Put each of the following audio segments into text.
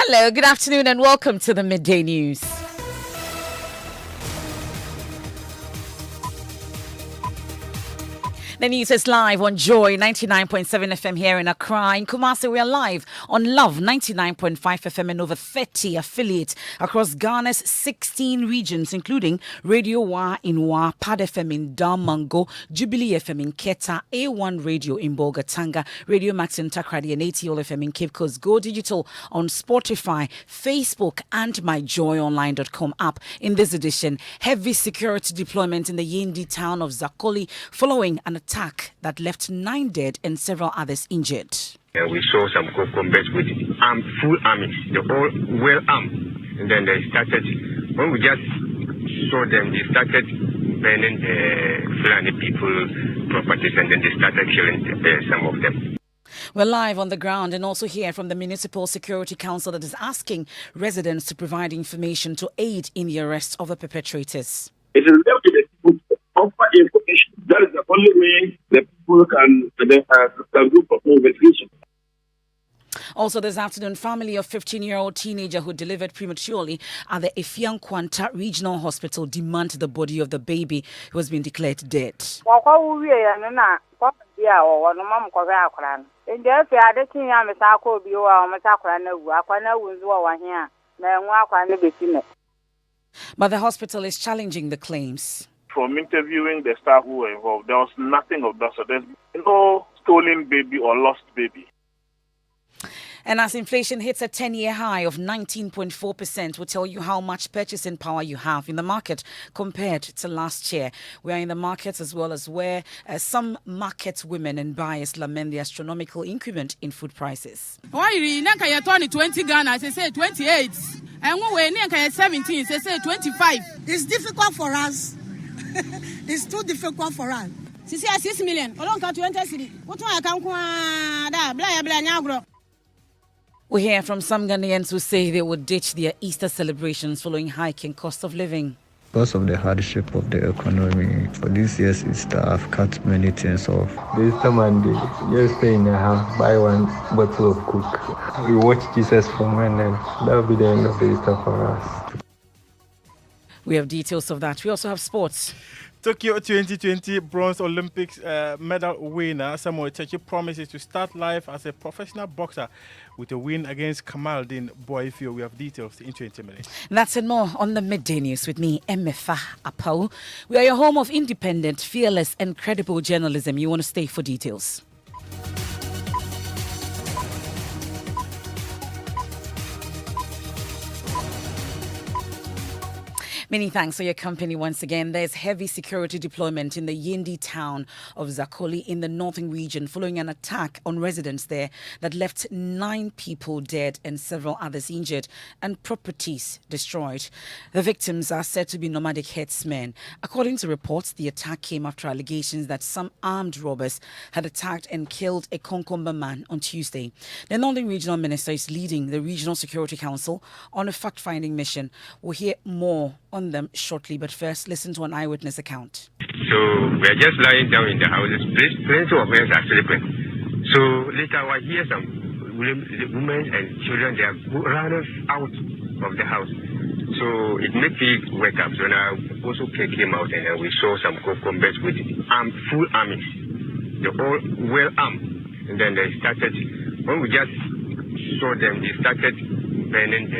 Hello, good afternoon, and welcome to the Midday News. The news is live on Joy 99.7 FM here in Accra. In Kumasi, we are live on Love 99.5 FM and over 30 affiliates across Ghana's 16 regions, including Radio Wa in Wa, Pad FM in Damango, Jubilee FM in Keta, A1 Radio in Bolgatanga, Radio Max in Takrady, and ATL FM in Cape Coast. Go digital on Spotify, Facebook, and myjoyonline.com app. In this edition, heavy security deployment in the Yendi town of Zakoli following an attack that left 9 dead and several others injured. We saw some combats with full armies, they're all well armed. And then they started, when we just saw them, they started burning Fulani people properties, and then they started killing some of them. We're live on the ground and also hear from the Municipal Security Council that is asking residents to provide information to aid in the arrest of the perpetrators. It is left to the people to offer information. That is the only way the people can do proper investigation. Also this afternoon, family of 15-year-old teenager who delivered prematurely at the Efian Kwanta Regional Hospital demand the body of the baby who has been declared dead. But the hospital is challenging the claims. From interviewing the staff who were involved, there was nothing of that. So there's no stolen baby or lost baby. And as inflation hits a 10-year high of 19.4%, will tell you how much purchasing power you have in the market compared to last year. We are in the markets as well as where some market women and buyers lament the astronomical increment in food prices. Why you 20 Ghana, they say 28. And when we 17, they say 25. It's difficult for us. It's too difficult for us. 6 million. I don't got 20 city. What I can We hear from some Ghanaians who say they would ditch their Easter celebrations following hiking cost of living. Because of the hardship of the economy, for this year's Easter, I've cut many things off. The Easter Monday, just stay in the house, buy one bottle of Coke. We watch Jesus from and then that'll be the end of the Easter for us. We have details of that. We also have sports. Tokyo 2020 Bronze Olympics medal winner Samuel Chechi promises to start life as a professional boxer with a win against Kamaldeen Boyfio. We have details in 20 minutes. That's and more on the Midday News with me, Emefa Apawu. We are your home of independent, fearless and credible journalism. You want to stay for details. Many thanks for your company once again. There's heavy security deployment in the Yendi town of Zakoli in the northern region following an attack on residents there that left 9 people dead and several others injured and properties destroyed. The victims are said to be nomadic herdsmen. According to reports, the attack came after allegations that some armed robbers had attacked and killed a Konkomba man on Tuesday. The Northern Regional Minister is leading the Regional Security Council on a fact-finding mission. We'll hear more on them shortly, but first listen to an eyewitness account. So we're just lying down in the houses. Plenty of us are sleeping. So later I hear some women and children, they are running out of the house. So it made me wake up. So now also came out and we saw some combats with full armies. They're all well armed. And then they started, when we just saw them, they started burning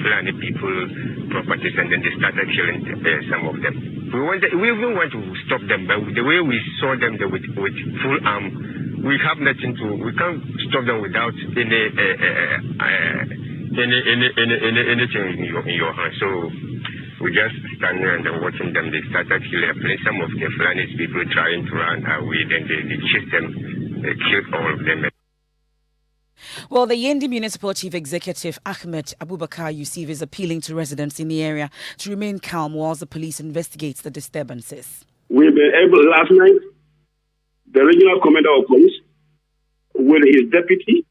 Fulani people properties, and then they started killing some of them. We even want to stop them, but the way we saw them with full arm, we have nothing to. We can't stop them without anything in your hand. So we just stand there and watching them. They started killing some of the Fulani people trying to run away. Then they chased them, they killed all of them. Well, the Yendi Municipal Chief Executive Ahmed Abubakar Yusuf is appealing to residents in the area to remain calm whilst the police investigates the disturbances. We've been able last night, the regional commander of police with his deputy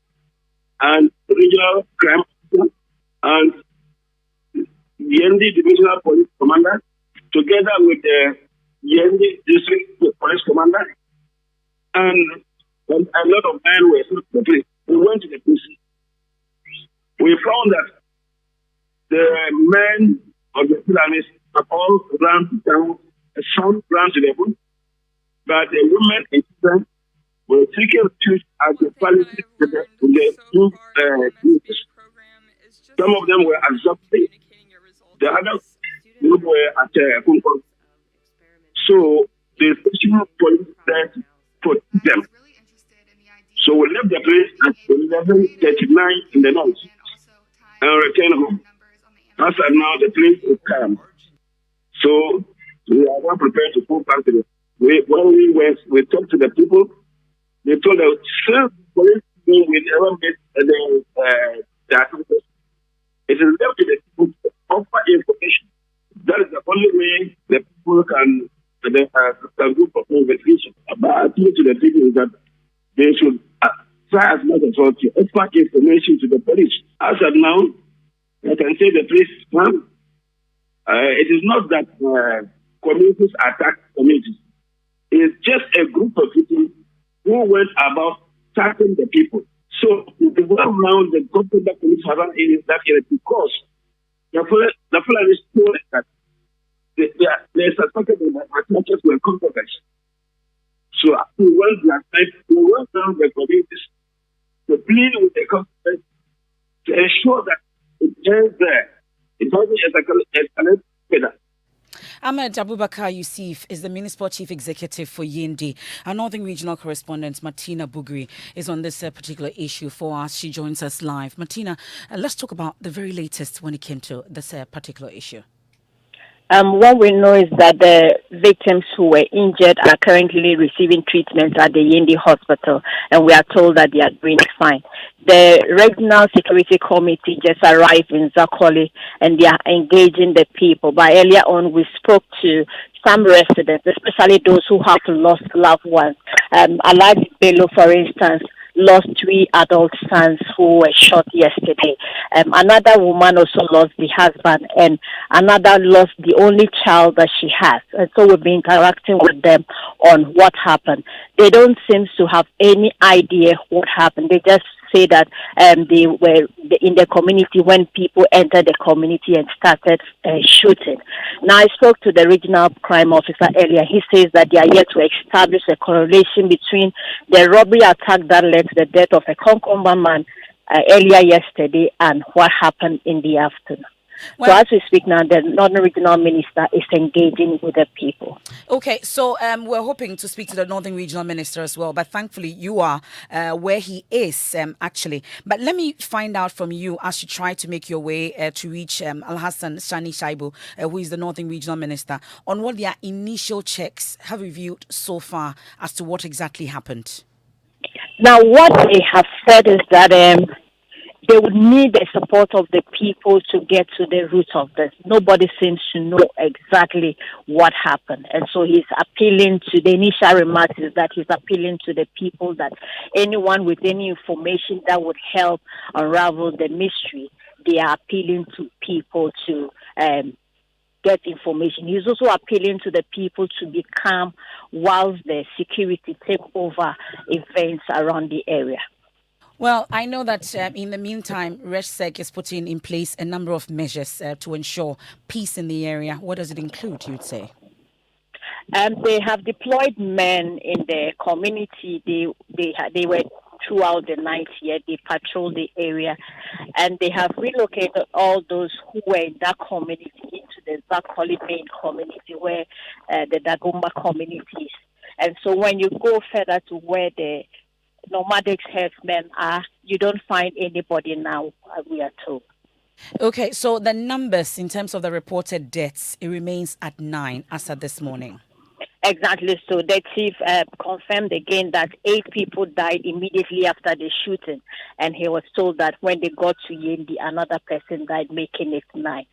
and the regional crime officer and the Yendi divisional police commander together with the Yendi district police commander and a lot of men were sent to the police. We went to the police we found that the men of the Fulanis have all run down, some ran to the bush, but the women in Sudan were taken to as the quality in the two groups. Some of them were absorbed. The other group were at Kunkon. So the special police there to protect them. So we left the place at 11:39 in the night and returned home. As of now, the place is calm. So we are not prepared to go back to the. When we went, we talked to the people. They told us, since police will never get the activities, it is left to the people to offer information. That is the only way the people can do proper investigation. But appeal to the people is that they should try as much as possible to offer information to the police. As of now, I can say the police is calm. It is not that communities attack communities. It is just a group of people who went about attacking the people. So the one around the government that police have in that area because the Fulani told that they suspected that attackers were compromised. So we went down the communities to plead with the government to ensure that it ends there. It doesn't escalate further. Ahmed Abubakar Yusuf is the Municipal Chief Executive for Yendi. Our Northern Regional Correspondent Martina Bugri is on this particular issue for us. She joins us live. Martina, let's talk about the very latest when it came to this particular issue. What we know is that the victims who were injured are currently receiving treatment at the Yendi hospital, and we are told that they are doing fine. The Regional Security Committee just arrived in Zakoli, and they are engaging the people. But earlier on, we spoke to some residents, especially those who have lost loved ones. Alhaji Bello, for instance, lost 3 adult sons who were shot yesterday. Another woman also lost the husband, and another lost the only child that she has. And so we've been interacting with them on what happened. They don't seem to have any idea what happened. They just say that they were in the community when people entered the community and started shooting. Now, I spoke to the regional crime officer earlier. He says that they are yet to establish a correlation between the robbery attack that led to the death of a Konkomba man earlier yesterday and what happened in the afternoon. Well, so as we speak now, the Northern Regional Minister is engaging with the people. Okay, so we're hoping to speak to the Northern Regional Minister as well, but thankfully you are where he is actually. But let me find out from you as you try to make your way to reach Alhassan Shani Shaibu, who is the Northern Regional Minister, on what their initial checks have revealed so far as to what exactly happened. Now, what they have said is that they would need the support of the people to get to the root of this. Nobody seems to know exactly what happened. And so he's appealing to the initial remarks is that he's appealing to the people that anyone with any information that would help unravel the mystery, they are appealing to people to get information. He's also appealing to the people to be calm whilst the security take over events around the area. Well, I know that in the meantime, RegSec is putting in place a number of measures to ensure peace in the area. What does it include, you'd say? They have deployed men in the community. They were throughout the night here. They patrolled the area, and they have relocated all those who were in that community into the Zakoli main community, where the Dagomba community is. And so when you go further to where the nomadic herdsmen are, you don't find anybody now, we are told. Okay, so the numbers in terms of the reported deaths, it remains at 9 as of this morning. Exactly. So the chief confirmed again that 8 people died immediately after the shooting, and he was told that when they got to Yendi, another person died, making it 9.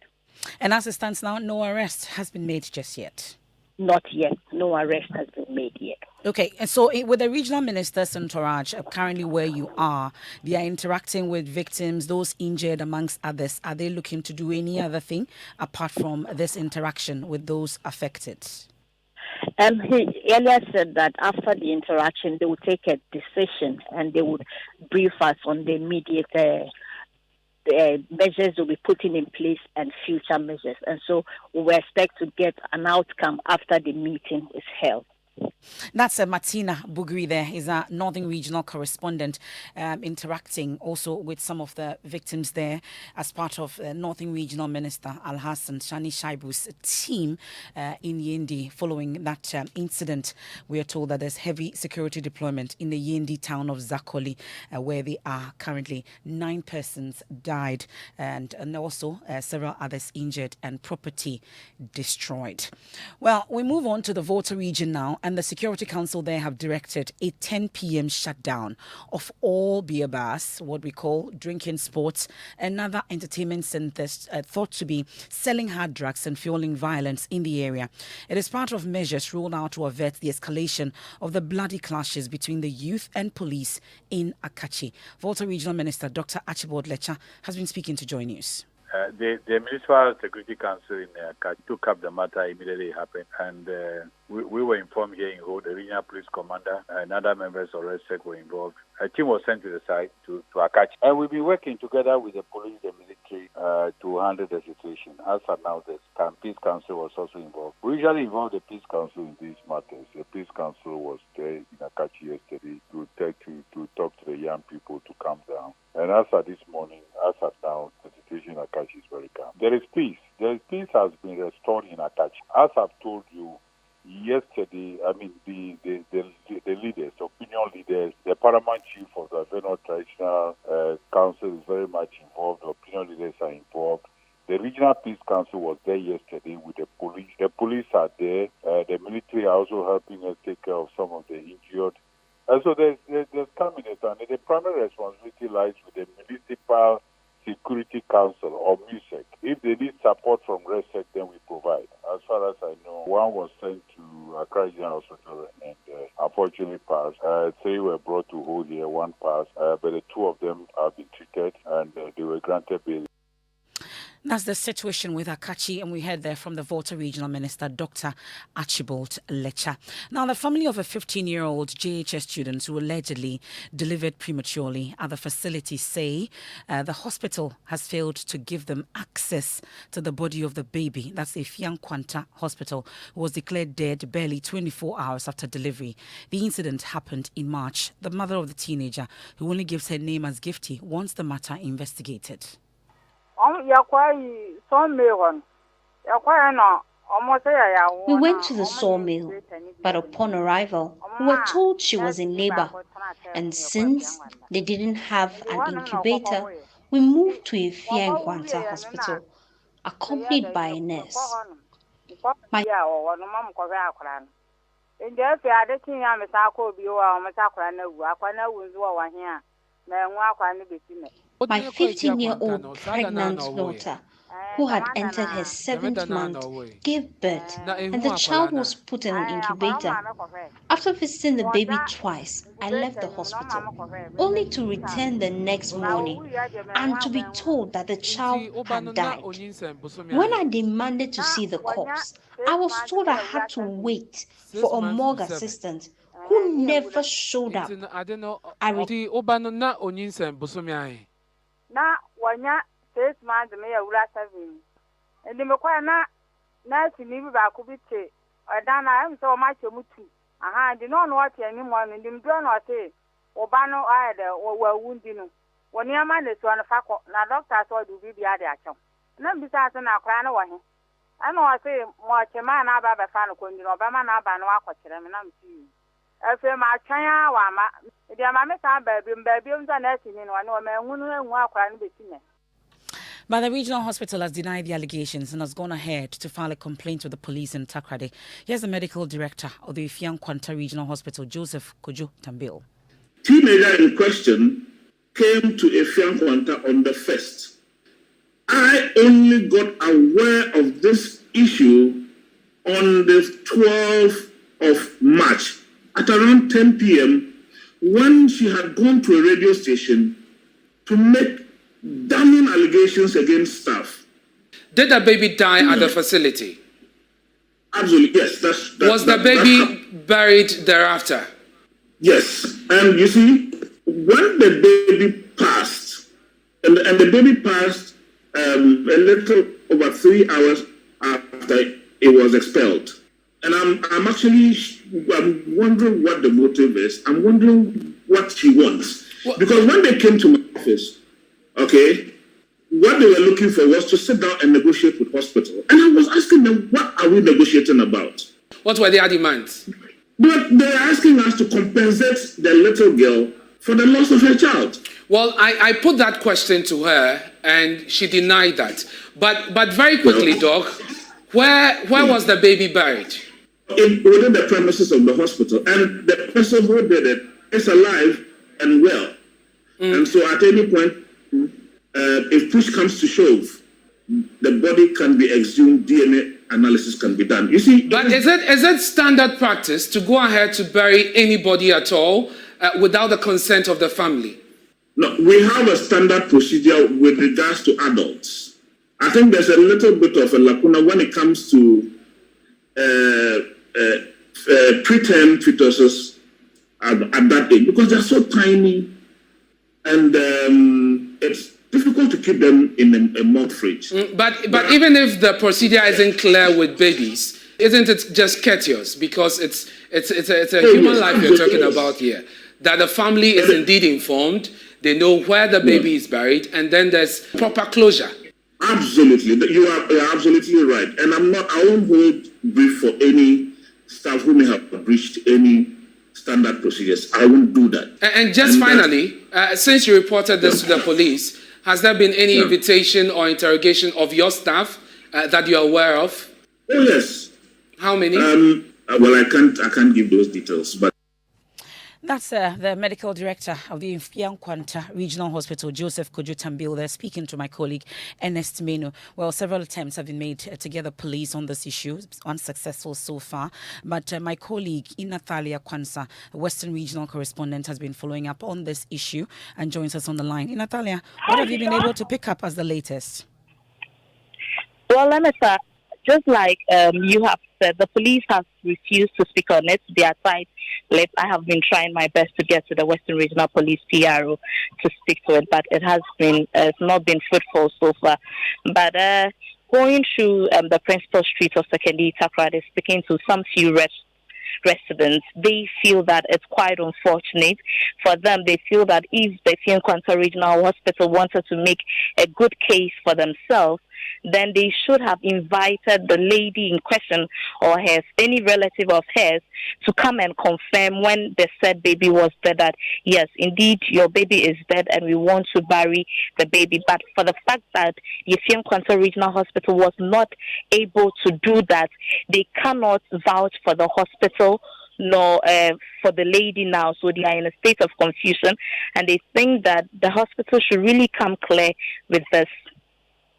And as it stands now, no arrest has been made just yet. Not yet. No arrest has been made yet. Okay, and so with the regional minister's entourage, currently where you are, they are interacting with victims, those injured amongst others. Are they looking to do any other thing apart from this interaction with those affected? He earlier said that after the interaction, they would take a decision and they would brief us on the immediate measures will be put in place and future measures. And so we expect to get an outcome after the meeting is held. That's Martina Bugri there, is a Northern Regional correspondent, interacting also with some of the victims there as part of Northern Regional Minister Al-Hassan Shani Shaibu's team in Yendi following that incident. We are told that there's heavy security deployment in the Yendi town of Zakoli, where they are currently. 9 persons died and also several others injured and property destroyed. Well, we move on to the Volta region now, and the Security Council there have directed a 10 p.m. shutdown of all beer bars, what we call drinking sports, and other entertainment centers thought to be selling hard drugs and fueling violence in the area. It is part of measures rolled out to avert the escalation of the bloody clashes between the youth and police in Akachi. Volta Regional Minister Dr. Archibald Lecha has been speaking to Joy News. The Municipal Security Council in Akachi took up the matter immediately it happened, and we were informed here in Ho, the regional police commander and other members of RESEC were involved. A team was sent to the site to Akachi, and we'll be working together with the police, the military, to handle the situation. As of now, the Peace Council was also involved. We usually involve the Peace Council in these matters. The Peace Council was there in Akachi yesterday to talk to the young people to calm down. And as of this morning, as of now, the situation in Akachi is very calm. There is peace. Peace has been restored in Akachi. As I've told you yesterday, I mean, the leaders, opinion leaders, the paramount chief of the Aveno Traditional Council is very much involved. The opinion leaders are involved. The Regional Peace Council was there yesterday with the police. The police are there. The military are also helping us take care of some of the injured. So there's calmness, and the primary responsibility lies with the Municipal Security Council or MUSEC. If they need support from RESEC, then we provide. As far as I know, one was sent to Accra Regional Hospital and unfortunately passed. 3 were brought to hold here, 1 passed, but the 2 of them have been treated and they were granted bail. That's the situation with Akachi, and we heard there from the Volta Regional Minister, Dr. Archibald Lecha. Now, the family of a 15-year-old JHS student who allegedly delivered prematurely at the facility say the hospital has failed to give them access to the body of the baby. That's Efian Kwanta Hospital, who was declared dead barely 24 hours after delivery. The incident happened in March. The mother of the teenager, who only gives her name as Gifty, wants the matter investigated. We went to the sawmill, but upon arrival, we were told she was in labor. And since they didn't have an incubator, we moved to Efian Kwanta Hospital, accompanied by a nurse. My 15-year-old pregnant daughter, who had entered her 7th month, gave birth, and the child was put in an incubator. After visiting the baby twice, I left the hospital, only to return the next morning and to be told that the child had died. When I demanded to see the corpse, I was told I had to wait for a morgue assistant who never showed up. Na wanya 6 months me ya wura 7 ndi me kwa na si ni ba ku biche oda na am so ma che mutu aha ndi no no wate ani mo no ndi mdo no wate oba no ayede wa wundi no woni ama ne so no fakọ na doctor so du bi ade acho na mbisa ase na akra na wo he ana wate mo che ma na aba ba fa no ko ndi no ba ma na aba no akọkire me na mti efe ma twan wa ma ndi ama me san ba bi nza na atini no na o ma hunu enwu akra no betime. But the regional hospital has denied the allegations and has gone ahead to file a complaint with the police in Takrade. Here's the medical director of the Efian Kwanta Regional Hospital, Joseph Kojo Tambil. Teenager in question came to Efian Kwanta on the 1st. I only got aware of this issue on the 12th of March at around 10 p.m. when she had gone to a radio station to make damning allegations against staff. Did the baby die at the facility? Absolutely, yes. Was the baby buried thereafter? Yes. And you see, when the baby passed, And the baby passed a little over 3 hours after it was expelled. And I'm wondering what the motive is. I'm wondering what she wants. Because when they came to my office, okay, what they were looking for was to sit down and negotiate with hospital. And I was asking them, what are we negotiating about? What were their demands? But they're asking us to compensate the little girl for the loss of her child. Well, I put that question to her, and she denied that. But very quickly, Doc, where was the baby buried? Within the premises of the hospital. And the person who did it is alive and well. And so at any point, if push comes to shove, the body can be exhumed, DNA analysis can be done. You see, but is it standard practice to go ahead to bury anybody at all without the consent of the family? No, we have a standard procedure with regards to adults. I think there's a little bit of a lacuna when it comes to preterm fetuses at that age, because they're so tiny, and it's difficult to keep them in a mock fridge. But even if the procedure isn't clear with babies, isn't it just courteous? Because it's a human life you're talking about here. That the family is indeed informed, they know where the baby is buried, and then there's proper closure. Absolutely, you are absolutely right. And I won't hold brief for any staff who may have breached any standard procedures. I won't do that. And just finally, since you reported this to the police, has there been any invitation or interrogation of your staff that you're aware of? Oh, yes. How many? Well, I can't give those details, but that's the medical director of the Mfiankwanta Regional Hospital, Joseph Kojo Tambil, there speaking to my colleague Ernest Menu. Well, several attempts have been made to get the police on this issue, unsuccessful so far. But my colleague Inathalia Kwansa, Western Regional Correspondent, has been following up on this issue and joins us on the line. Inathalia, what have you been able to pick up as the latest? Well, Emefa, just like you have said, the police have refused to speak on it. They are tight-lipped. I have been trying my best to get to the Western Regional Police PRO to speak to it, but it has not been fruitful so far. But going through the principal street of Sekendi Takrade, speaking to some few residents, they feel that it's quite unfortunate for them. They feel that if the Mfiankwanta Regional Hospital wanted to make a good case for themselves, then they should have invited the lady in question or any relative of hers to come and confirm when the said baby was dead that, yes, indeed, your baby is dead and we want to bury the baby. But for the fact that the Mfiankwanta Regional Hospital was not able to do that, they cannot vouch for the hospital nor for the lady now. So they are in a state of confusion, and they think that the hospital should really come clear with this.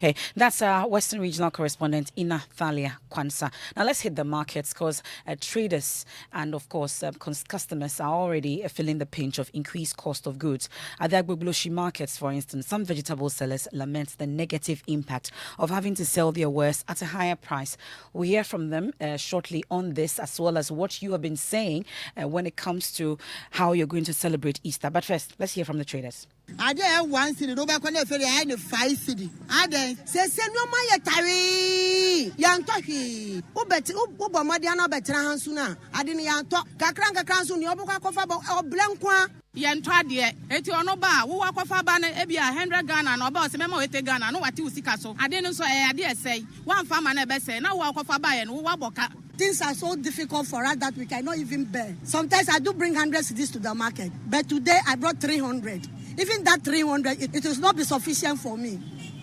Okay, that's our Western Regional Correspondent, Inathalia Kwansa. Now let's hit the markets, because traders and, of course, customers are already feeling the pinch of increased cost of goods. At the Agbogloshi markets, for instance, some vegetable sellers lament the negative impact of having to sell their wares at a higher price. We'll hear from them shortly on this, as well as what you have been saying when it comes to how you're going to celebrate Easter. But first, let's hear from the traders. I did 1 city, no back when I had 5 city. I then say, no, my tari, young talkie. Oh, bet, Madiana Betransuna. I didn't young talk, Kakranka Kansun, Yoboka or Blanqua. Yan Twadia, Etiono Bar, who walk off a banner, Ebia, 100 Ghana, no boss, memo with a gun, no what you see castle. I didn't say, I dare say, one farmer never say, now walk off a buy and who walk. Things are so difficult for us that we cannot even bear. Sometimes I do bring 100 cities to the market, but today I brought 300. Even that 300, it will not be sufficient for me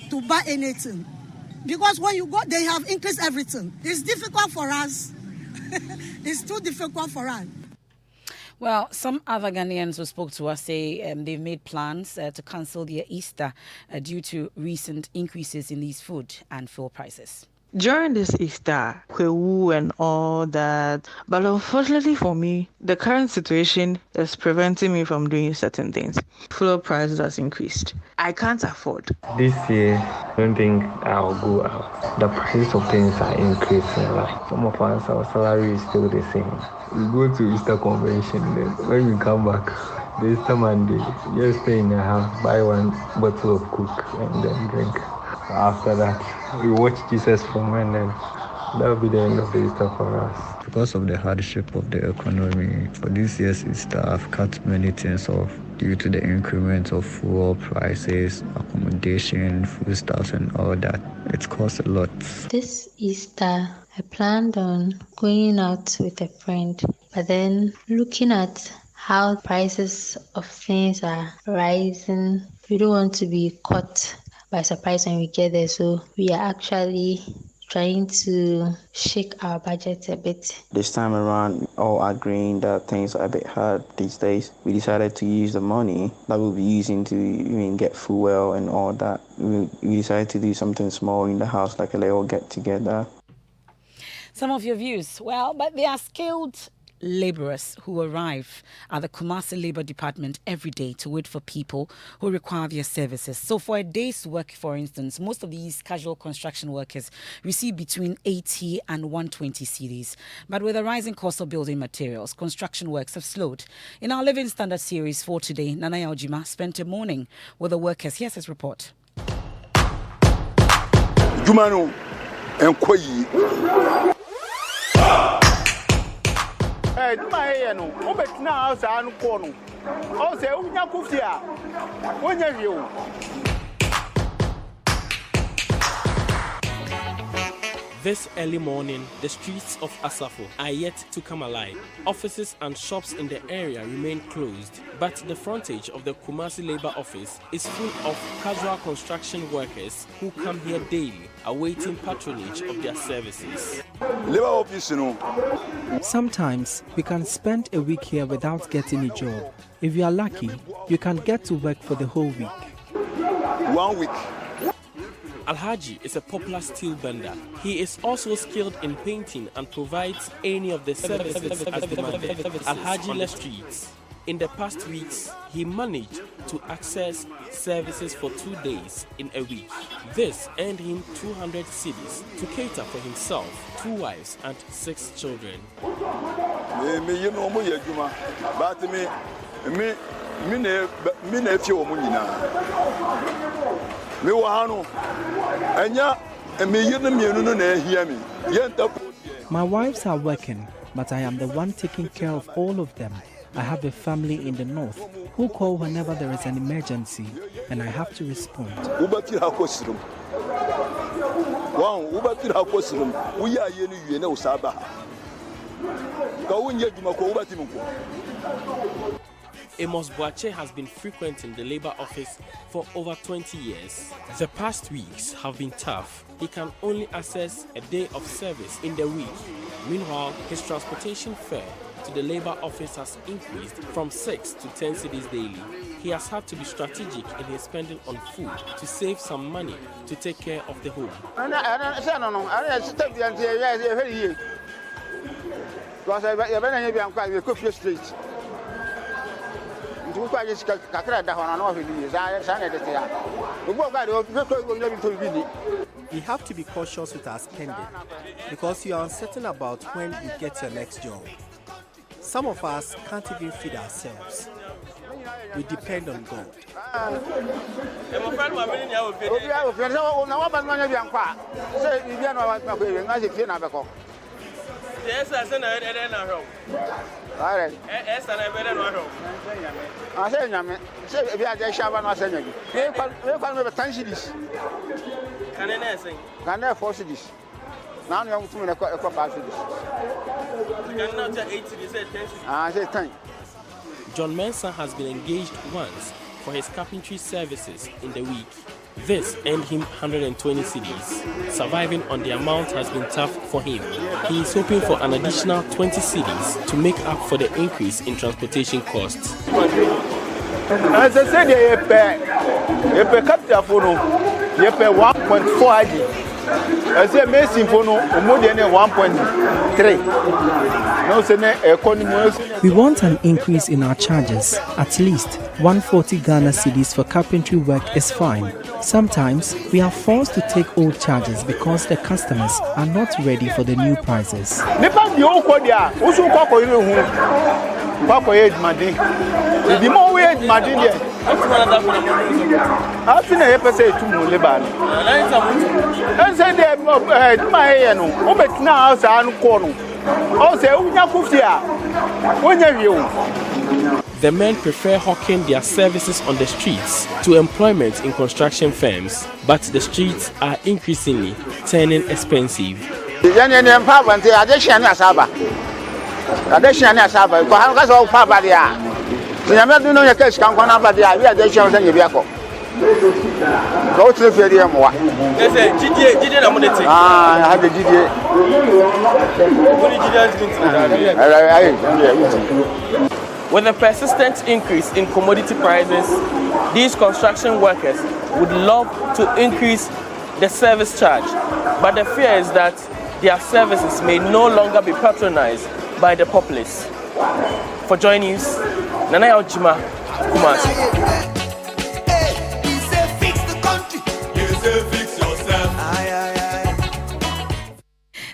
to buy anything. Because when you go, they have increased everything. It's difficult for us. It's too difficult for us. Well, some other Ghanaians who spoke to us say they've made plans to cancel their Easter due to recent increases in these food and fuel prices. During this Easter, Kwewu and all that, but unfortunately for me, the current situation is preventing me from doing certain things. Fuel prices has increased. I can't afford. This year, I don't think I'll go out. The prices of things are increasing. Like some of us, our salary is still the same. We go to Easter convention, then when we come back, This Monday, just stay in the house, buy one bottle of Coke and then drink. After that, we watch Jesus from and then that'll be the end of the Easter for us. Because of the hardship of the economy, for this year's Easter, I've cut many things off due to the increment of fuel prices, accommodation, foodstuffs, and all that. It costs a lot. This Easter, I planned on going out with a friend, but then looking at how prices of things are rising, we don't want to be caught by surprise when we get there, so we are actually trying to shake our budget a bit. This time around, all agreeing that things are a bit hard these days, we decided to use the money that we'll be using to get fuel and all that. We decided to do something small in the house, like a little get-together. Some of your views. Well, but they are skilled laborers who arrive at the Kumasi Labor Department every day to wait for people who require their services. So for a day's work, for instance, most of these casual construction workers receive between 80 and 120 cedis. But with the rising cost of building materials, construction works have slowed. In our Living Standard series for today, Nanaya Ojima spent a morning with the workers. Here's his report. Jumano and Koyi. My no, but now I'm corner. Also, when you're This early morning, the streets of Asafo are yet to come alive. Offices and shops in the area remain closed, but the frontage of the Kumasi Labour Office is full of casual construction workers who come here daily, awaiting patronage of their services. Sometimes we can spend a week here without getting a job. If you are lucky, you can get to work for the whole week. 1 week. Alhaji is a popular steel bender. He is also skilled in painting and provides any of the services as demanded. Alhaji on the streets. In the past weeks, he managed to access services for 2 days in a week. This earned him 200 cedis to cater for himself, 2 wives and 6 children. My wives are working, but I am the one taking care of all of them. I have a family in the north who call whenever there is an emergency, and I have to respond. Amos Boache has been frequenting the Labour Office for over 20 years. The past weeks have been tough. He can only access a day of service in the week. Meanwhile, his transportation fare to the Labour Office has increased from 6 to 10 cedis daily. He has had to be strategic in his spending on food to save some money to take care of the home. We have to be cautious with our spending because you are uncertain about when you get your next job. Some of us can't even feed ourselves. We depend on God. John Mensah has been engaged once for his carpentry services in the week. This earned him 120 cedis. Surviving on the amount has been tough for him. He is hoping for an additional 20 cedis to make up for the increase in transportation costs. As I said, you pay capital for no, you pay 1.4. As a messing for no, more than 1.3. We want an increase in our charges. At least 140 Ghana cedis for carpentry work is fine. Sometimes we are forced to take old charges because the customers are not ready for the new prices. Papa age madin. The more we age madin there. I think I ever say to Muleban. And say they my no. Oh, but now I'm corner. Oh, say when you. The men prefer hawking their services on the streets to employment in construction firms, but the streets are increasingly turning expensive. With a persistent increase in commodity prices, these construction workers would love to increase the service charge, but the fear is that their services may no longer be patronized by the populace. For Joy News, Nana Ojima, Kumasi.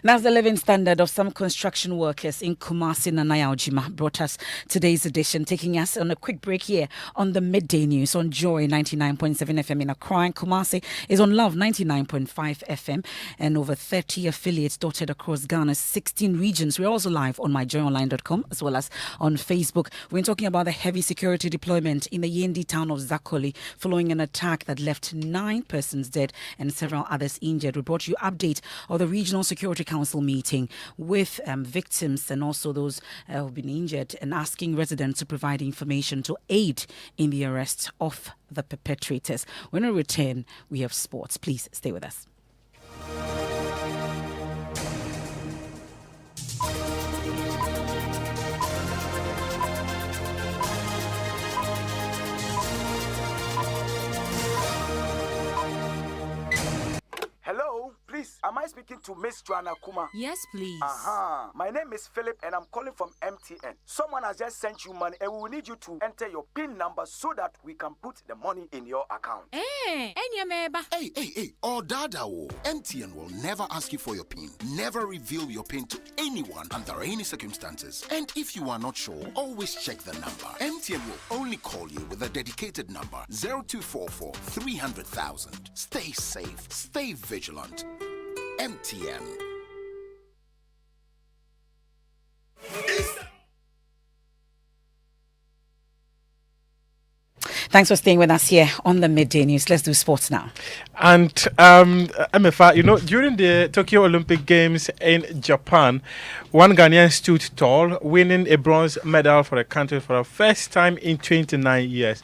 That's the living standard of some construction workers in Kumasi. Nanaya Ojima brought us today's edition, taking us on a quick break here on the Midday News on Joy 99.7 FM in Accra. And Kumasi is on Love 99.5 FM and over 30 affiliates dotted across Ghana's 16 regions. We're also live on myjoyonline.com as well as on Facebook. We're talking about the heavy security deployment in the Yendi town of Zakoli following an attack that left 9 persons dead and several others injured. We brought you update of the Regional Security Council meeting with victims and also those who've been injured, and asking residents to provide information to aid in the arrest of the perpetrators. When we return, we have sports. Please stay with us. Hello, please, am I speaking to Miss Joanna Kuma? Yes, please. My name is Philip and I'm calling from MTN. Someone has just sent you money and we will need you to enter your PIN number so that we can put the money in your account. Hey, oh dada, MTN will never ask you for your PIN. Never reveal your PIN to anyone under any circumstances. And if you are not sure, always check the number. MTN will only call you with a dedicated number, 0244 300,000. Stay safe, stay vigilant. MTN. Thanks for staying with us here on the Midday News. Let's do sports now. And Emefa, during the Tokyo Olympic Games in Japan, one Ghanaian stood tall, winning a bronze medal for the country for the first time in 29 years.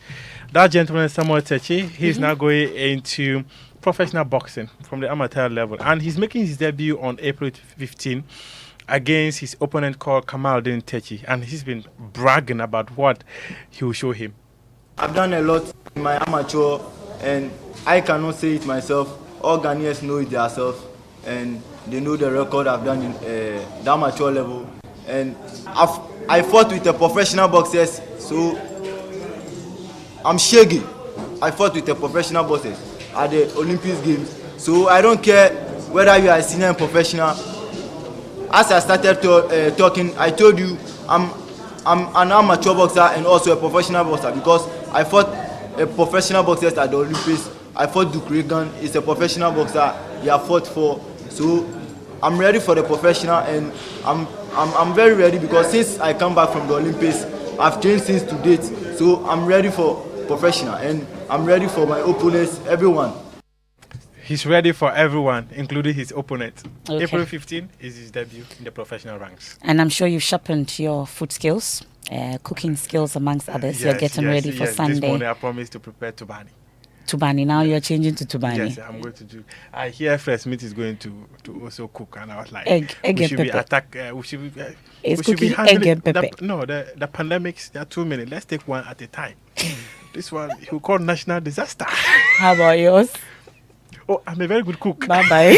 That gentleman, Samuel Techi, he's now going into professional boxing from the amateur level, and he's making his debut on April 15 against his opponent called Kamaldeen Techi, and he's been bragging about what he will show him. I've done a lot in my amateur, and I cannot say it myself. All Ghanaians know it themselves, and they know the record I've done in the amateur level. And I fought with the professional boxers, so I'm shaky. I fought with the professional boxers at the Olympics Games, so I don't care whether you are a senior and professional. As I started talking, I told you I'm an amateur boxer and also a professional boxer, because I fought a professional boxer at the Olympics. I fought Duke Reagan, he's a professional boxer. He have fought for, so I'm ready for the professional, and I'm very ready, because since I come back from the Olympics, I've trained since to date, so I'm ready for professional, and I'm ready for my opponents, everyone. He's ready for everyone, including his opponent. Okay. April 15 is his debut in the professional ranks. And I'm sure you've sharpened your food skills, cooking skills amongst others. You're getting ready for Sunday. This morning I promised to prepare Tubani. Tubani, now you're changing to Tubani. Yes, I'm going to do. I hear First Meat is going to also cook, and I was like, egg we and should pepper. We should be. It's we should be cooking egg and pepper. The pandemics, there are too many. Let's take one at a time. This one he will call national disaster. How about yours? Oh, I'm a very good cook. Bye-bye.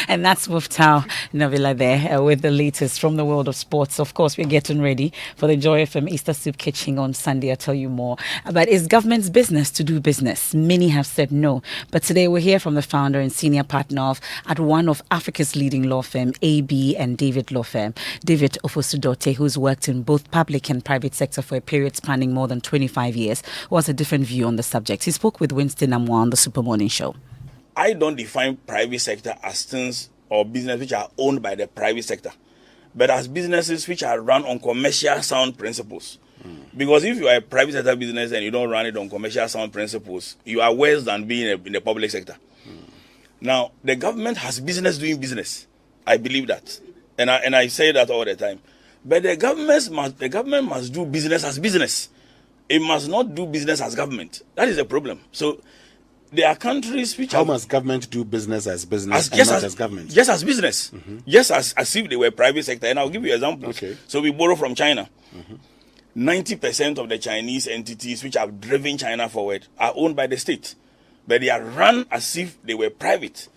And that's Muftau Navila there with the latest from the world of sports. Of course, we're getting ready for the Joy FM Easter Soup Kitchen on Sunday. I'll tell you more. But it's government's business to do business. Many have said no. But today we'll hear from the founder and senior partner at one of Africa's leading law firm, AB and David Law Firm, David Ofosu-Dorte, who's worked in both public and private sector for a period spanning more than 25 years, who has a different view on the subject. He spoke with Winston Amwa on the Super Morning Show. I don't define private sector as things or business which are owned by the private sector, but as businesses which are run on commercial sound principles. Because if you are a private sector business and you don't run it on commercial sound principles, you are worse than being in the public sector. Now, the government has business doing business. I believe that. And I say that all the time. But the government must do business as business. It must not do business as government. That is the problem. So there are countries which How must government do business as business and not as government? Just as business. Just as if they were private sector. And I'll give you examples. Okay. So we borrow from China. 90% of the Chinese entities which have driven China forward are owned by the state. But they are run as if they were private.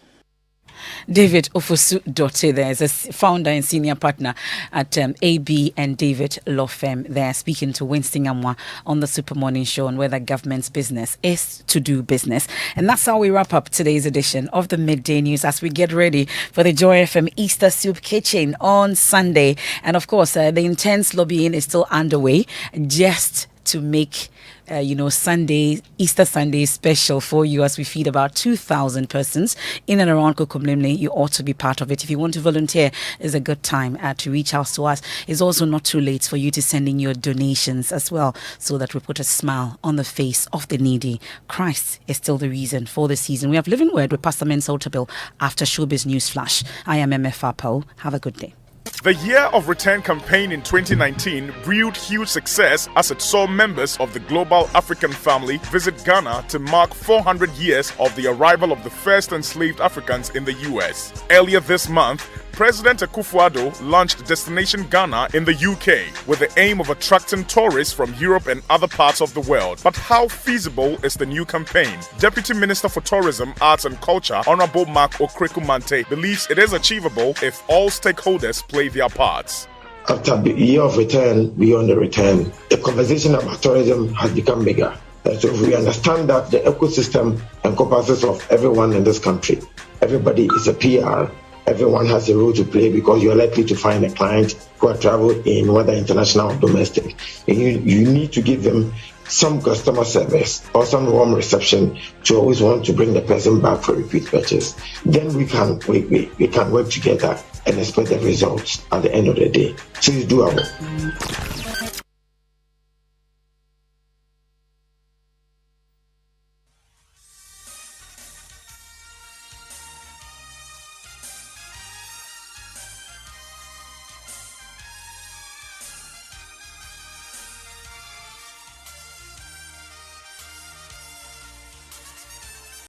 David Ofosu-Dorte there is a founder and senior partner at AB and David Law Firm there, speaking to Winston Amwa on the Super Morning Show on whether government's business is to do business. And that's how we wrap up today's edition of the Midday News as we get ready for the Joy FM Easter Soup Kitchen on Sunday. And of course, the intense lobbying is still underway just to make Easter Sunday special for you as we feed about 2,000 persons in and around Kokomlemle. You ought to be part of it. If you want to volunteer, it's a good time to reach out to us. It's also not too late for you to send in your donations as well, so that we put a smile on the face of the needy. Christ is still the reason for the season. We have Living Word with Pastor Mensa Otabil after Showbiz News Flash. I am Emefa, Apawu. Have a good day. The Year of Return campaign in 2019 brewed huge success as it saw members of the global African family visit Ghana to mark 400 years of the arrival of the first enslaved Africans in the US. Earlier this month, President Akufo-Addo launched Destination Ghana in the UK with the aim of attracting tourists from Europe and other parts of the world. But how feasible is the new campaign? Deputy Minister for Tourism, Arts and Culture, Honorable Mark Okreku-Mante, believes it is achievable if all stakeholders play their parts. After the year of return, beyond the return, the conversation about tourism has become bigger. And so if we understand that the ecosystem encompasses of everyone in this country, everybody is a PR, everyone has a role to play because you're likely to find a client who are traveled in, whether international or domestic. And you need to give them some customer service or some warm reception to always want to bring the person back for repeat purchase. Then we can work together and expect the results at the end of the day. So it's doable.